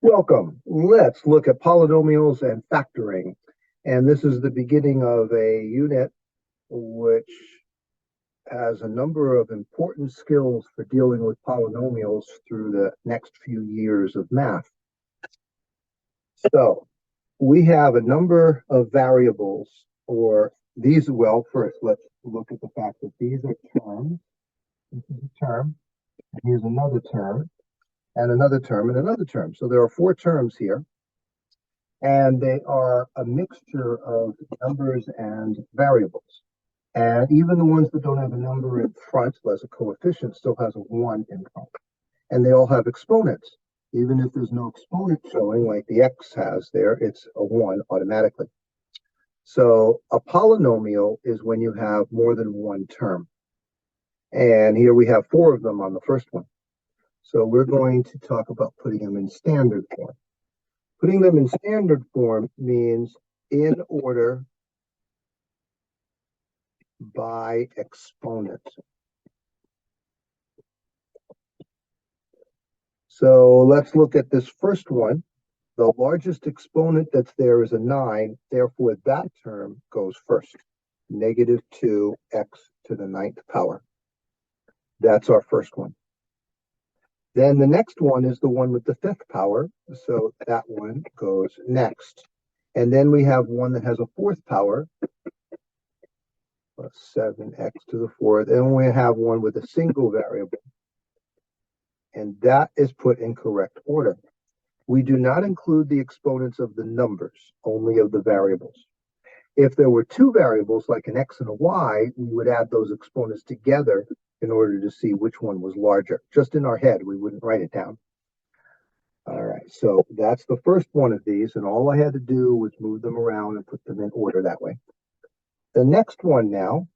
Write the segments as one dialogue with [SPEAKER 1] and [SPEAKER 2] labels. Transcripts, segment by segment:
[SPEAKER 1] Welcome. Let's look at polynomials and factoring. And this is the beginning of a unit which has a number of important skills for dealing with polynomials through the next few years of math. So we have a number of variables, or these, well, first let's look at the fact that these are terms. This is a term, and here's another term, and another term, and another term. So there are four terms here. And they are a mixture of numbers and variables. And even the ones that don't have a number in front, as a coefficient, still has a 1 in front. And they all have exponents. Even if there's no exponent showing, like the x has there, it's a 1 automatically. So a polynomial is when you have more than one term. And here we have four of them on the first one. So we're going to talk about putting them in standard form. Putting them in standard form means in order by exponent. So let's look at this first one. The largest exponent that's there is a 9. Therefore, that term goes first. Negative 2x to the 9th power. That's our first one. Then the next one is the one with the 5th power. So that one goes next. And then we have one that has a 4th power. 7x to the 4th. And we have one with a single variable. And that is put in correct order. We do not include the exponents of the numbers, only of the variables. If there were two variables, like an x and a y, we would add those exponents together in order to see which one was larger. Just in our head, we wouldn't write it down. All right, so that's the first one of these, and all I had to do was move them around and put them in order that way. The next one now,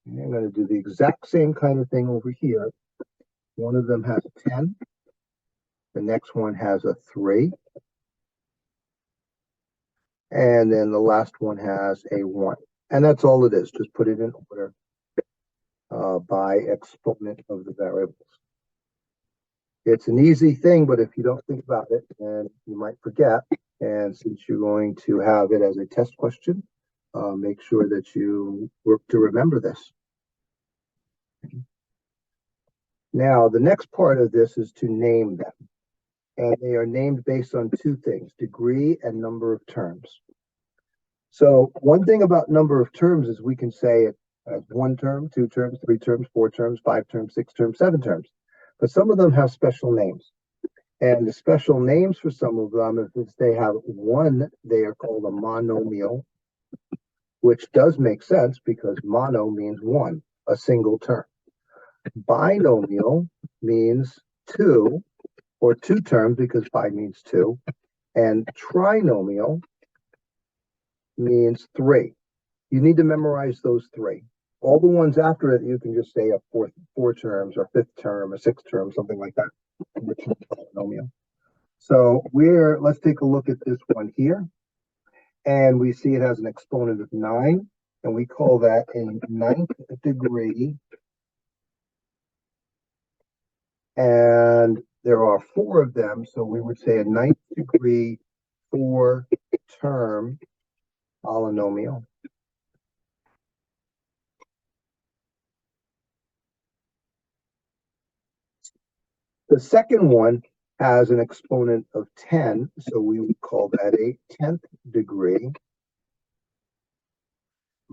[SPEAKER 1] I'm going to do the exact same kind of thing over here. One of them has a 10. The next one has a 3. And then the last one has a 1. And that's all it is. Just put it in order by exponent of the variables. It's an easy thing, but if you don't think about it, then you might forget. And since you're going to have it as a test question, make sure that you work to remember this. Now, the next part of this is to name them. And they are named based on two things, degree and number of terms. So one thing about number of terms is we can say it as 1 term, 2 terms, 3 terms, 4 terms, 5 terms, 6 terms, 7 terms. But some of them have special names. And the special names for some of them, if they have 1, they are called a monomial, which does make sense because mono means 1, a single term. Binomial means 2, or 2 terms because bi means 2. And trinomial means 3. You need to memorize those 3. All the ones after it, you can just say a 4 terms or 5th term or 6th term, something like that. Polynomial. So let's take a look at this one here. And we see it has an exponent of 9. And we call that a 9th degree. And there are 4 of them. So we would say a 9th degree 4-term polynomial. The second one has an exponent of 10, so we would call that a 10th degree.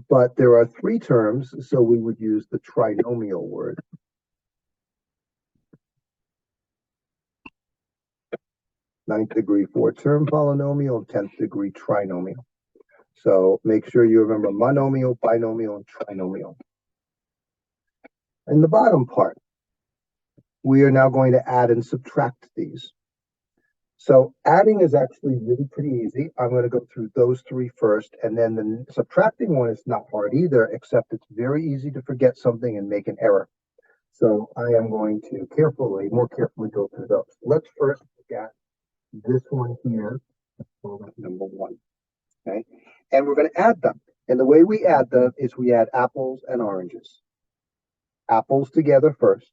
[SPEAKER 1] But there are 3 terms, so we would use the trinomial word. Ninth degree 4-term polynomial, 10th degree trinomial. So make sure you remember monomial, binomial, and trinomial. In the bottom part, we are now going to add and subtract these. So adding is actually really pretty easy. I'm going to go through those 3 first, and then the subtracting one is not hard either, except it's very easy to forget something and make an error. So I am going to more carefully go through those. Let's first look at this one here, number 1. Okay, and we're going to add them. And the way we add them is we add apples and oranges. Apples together first,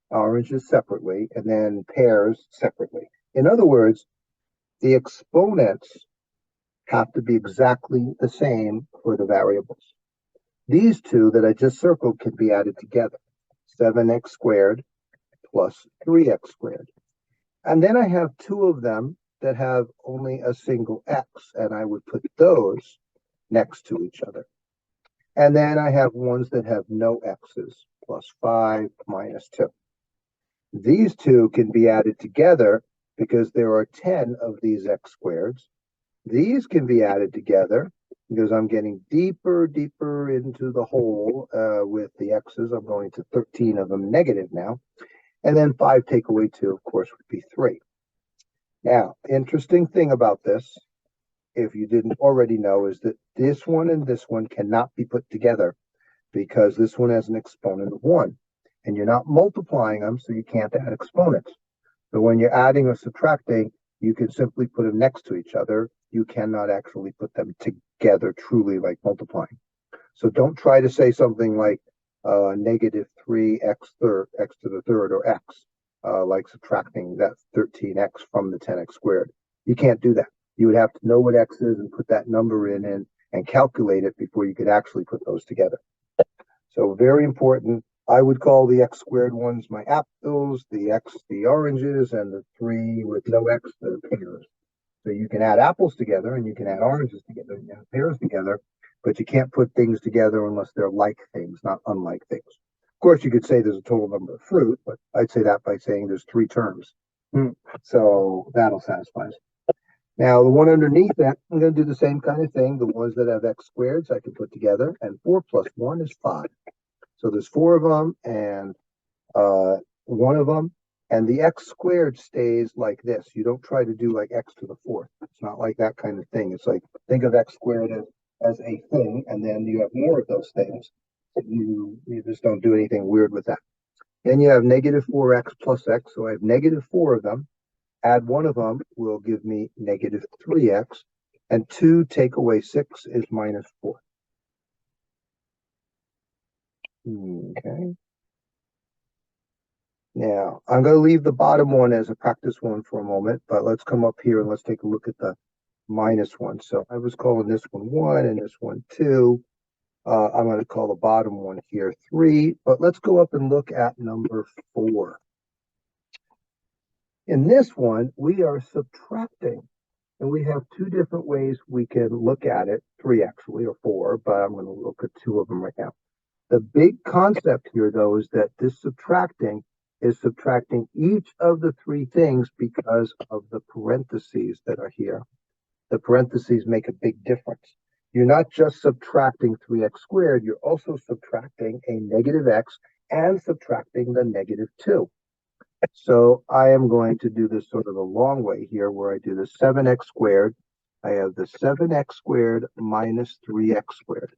[SPEAKER 1] oranges separately, and then pears separately. In other words, the exponents have to be exactly the same for the variables. These two that I just circled can be added together. 7x squared plus 3x squared. And then I have two of them that have only a single x, and I would put those next to each other. And then I have ones that have no x's, plus 5 minus 2. These two can be added together because there are 10 of these x squareds. These can be added together because I'm getting deeper into the hole with the x's. I'm going to 13 of them negative now. And then 5 take away 2, of course, would be 3. Now, interesting thing about this, if you didn't already know, is that this one and this one cannot be put together because this one has an exponent of 1. And you're not multiplying them, so you can't add exponents. So when you're adding or subtracting, you can simply put them next to each other. You cannot actually put them together truly like multiplying. So don't try to say something like negative 3x to the third, or x, like subtracting that 13x from the 10x squared. You can't do that. You would have to know what x is and put that number in and calculate it before you could actually put those together. So very important. I would call the x squared ones my apples, the x the oranges, and the 3 with no x the pears. So you can add apples together and you can add oranges together and add pears together, but you can't put things together unless they're like things, not unlike things. Of course, you could say there's a total number of fruit, but I'd say that by saying there's 3 terms. So that'll satisfy us. Now, the one underneath that, I'm going to do the same kind of thing. The ones that have x squareds I can put together, and 4 plus 1 is 5. So there's 4 of them and 1 of them. And the x squared stays like this. You don't try to do like x to the 4th. It's not like that kind of thing. It's like, think of x squared as a thing, and then you have more of those things. You just don't do anything weird with that. Then you have negative 4x plus x. So I have negative 4 of them. Add 1 of them will give me negative 3x. And 2 take away 6 is minus 4. Okay. Now, I'm going to leave the bottom one as a practice one for a moment, but let's come up here and let's take a look at the minus one. So I was calling this one 1 and this one 2. I'm going to call the bottom one here 3, but let's go up and look at number 4. In this one, we are subtracting, and we have 2 different ways we can look at it, 3 actually, or 4, but I'm going to look at 2 of them right now. The big concept here, though, is that this subtracting is subtracting each of the 3 things because of the parentheses that are here. The parentheses make a big difference. You're not just subtracting 3x squared, you're also subtracting a negative x and subtracting the negative 2. So I am going to do this sort of the long way here, where I do the 7x squared. I have the 7x squared minus 3x squared.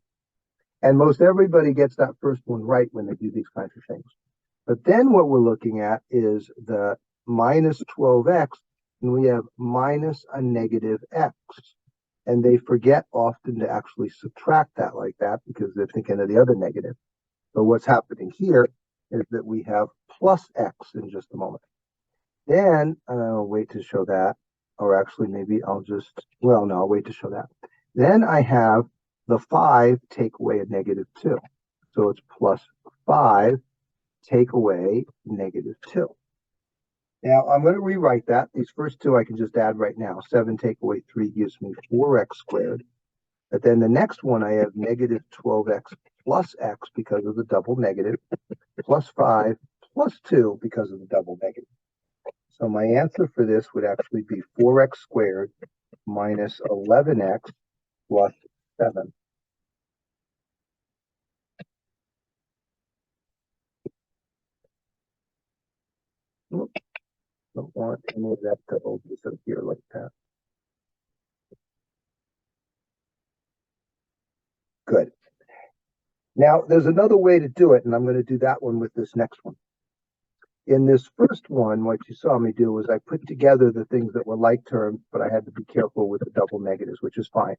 [SPEAKER 1] And most everybody gets that first one right when they do these kinds of things. But then what we're looking at is the minus 12x, and we have minus a negative x. And they forget often to actually subtract that like that because they're thinking of the other negative. But what's happening here is that we have plus x in just a moment. Then I'll wait to show that, or actually maybe I'll just, well, no, I'll wait to show that. Then I have the 5 take away a negative 2. So it's plus 5 take away negative 2. Now I'm going to rewrite that. These first 2 I can just add right now. 7 take away 3 gives me 4x squared. But then the next one I have negative 12x plus x because of the double negative, plus 5 plus 2 because of the double negative. So my answer for this would actually be 4x squared minus 11x plus 7. Oops, don't want any of that to disappear like that. Good. Now, there's another way to do it, and I'm going to do that one with this next one. In this first one, what you saw me do was I put together the things that were like terms, but I had to be careful with the double negatives, which is fine.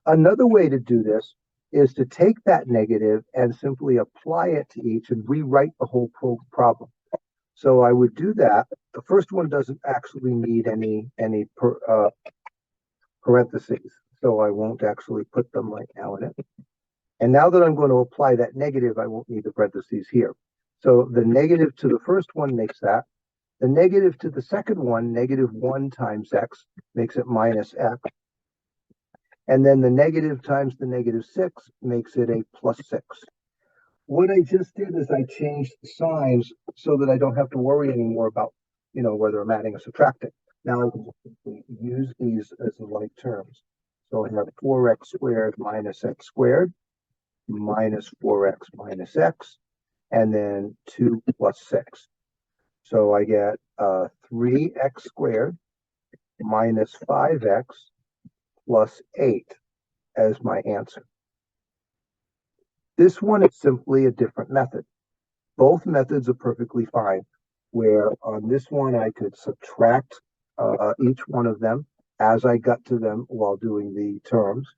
[SPEAKER 1] Another way to do this is to take that negative and simply apply it to each and rewrite the whole problem. So I would do that. The first one doesn't actually need any parentheses, so I won't actually put them right now in it. And now that I'm going to apply that negative, I won't need the parentheses here. So the negative to the first one makes that. The negative to the second one, -1 times x, makes it minus x. And then the negative times the -6 makes it a +6. What I just did is I changed the signs so that I don't have to worry anymore about, whether I'm adding or subtracting. Now I can just simply use these as like terms. So I have 4x squared minus x squared minus 4x minus x, and then 2 plus 6. So I get 3x squared minus 5x plus 8 as my answer. This one is simply a different method. Both methods are perfectly fine, where on this one I could subtract each one of them as I got to them while doing the terms,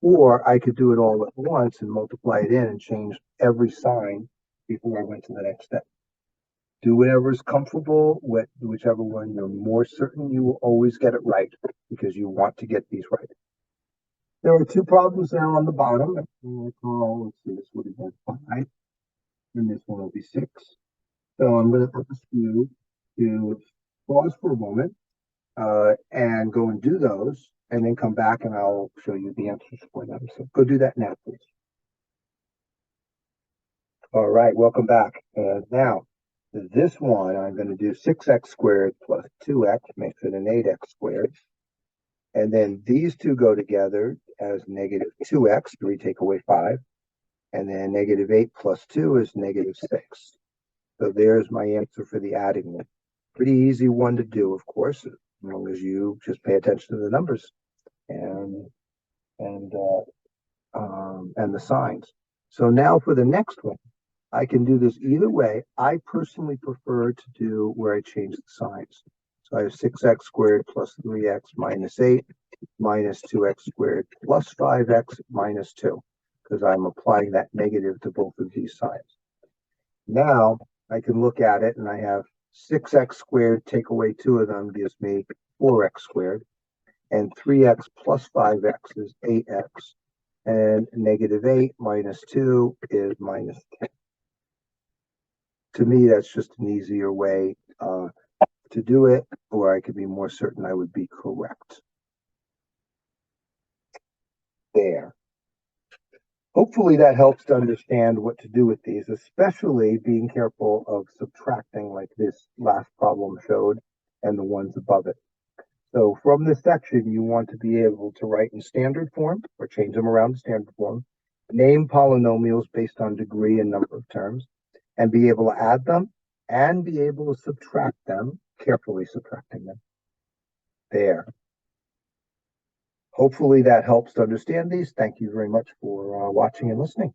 [SPEAKER 1] or I could do it all at once and multiply it in and change every sign before I went to the next step. Do whatever is comfortable, whichever one you're more certain you will always get it right, because you want to get these right. There are two problems now on the bottom. Let's see, this would have been 5, and this one will be 6. So I'm going to ask you to pause for a moment and go and do those, and then come back and I'll show you the answers for them. So go do that now, please. All right, welcome back. Now, this one, I'm going to do 6x squared plus 2x makes it an 8x squared. And then these two go together as -2x, 3 take away 5. And then -8 plus 2 is -6. So there's my answer for the adding one. Pretty easy one to do, of course, as long as you just pay attention to the numbers and the signs. So now for the next one, I can do this either way. I personally prefer to do where I change the signs. So I have 6x squared plus 3x minus 8 minus 2x squared plus 5x minus 2, because I'm applying that negative to both of these signs. Now I can look at it and I have 6x squared, take away 2 of them gives me 4x squared, and 3x plus 5x is 8x, and -8 minus 2 is minus 10. To me, that's just an easier way to do it, or I could be more certain I would be correct. There. Hopefully that helps to understand what to do with these, especially being careful of subtracting like this last problem showed and the ones above it. So from this section, you want to be able to write in standard form or change them around to standard form, name polynomials based on degree and number of terms, and be able to add them and be able to subtract them, carefully subtracting them. There. Hopefully that helps to understand these. Thank you very much for watching and listening.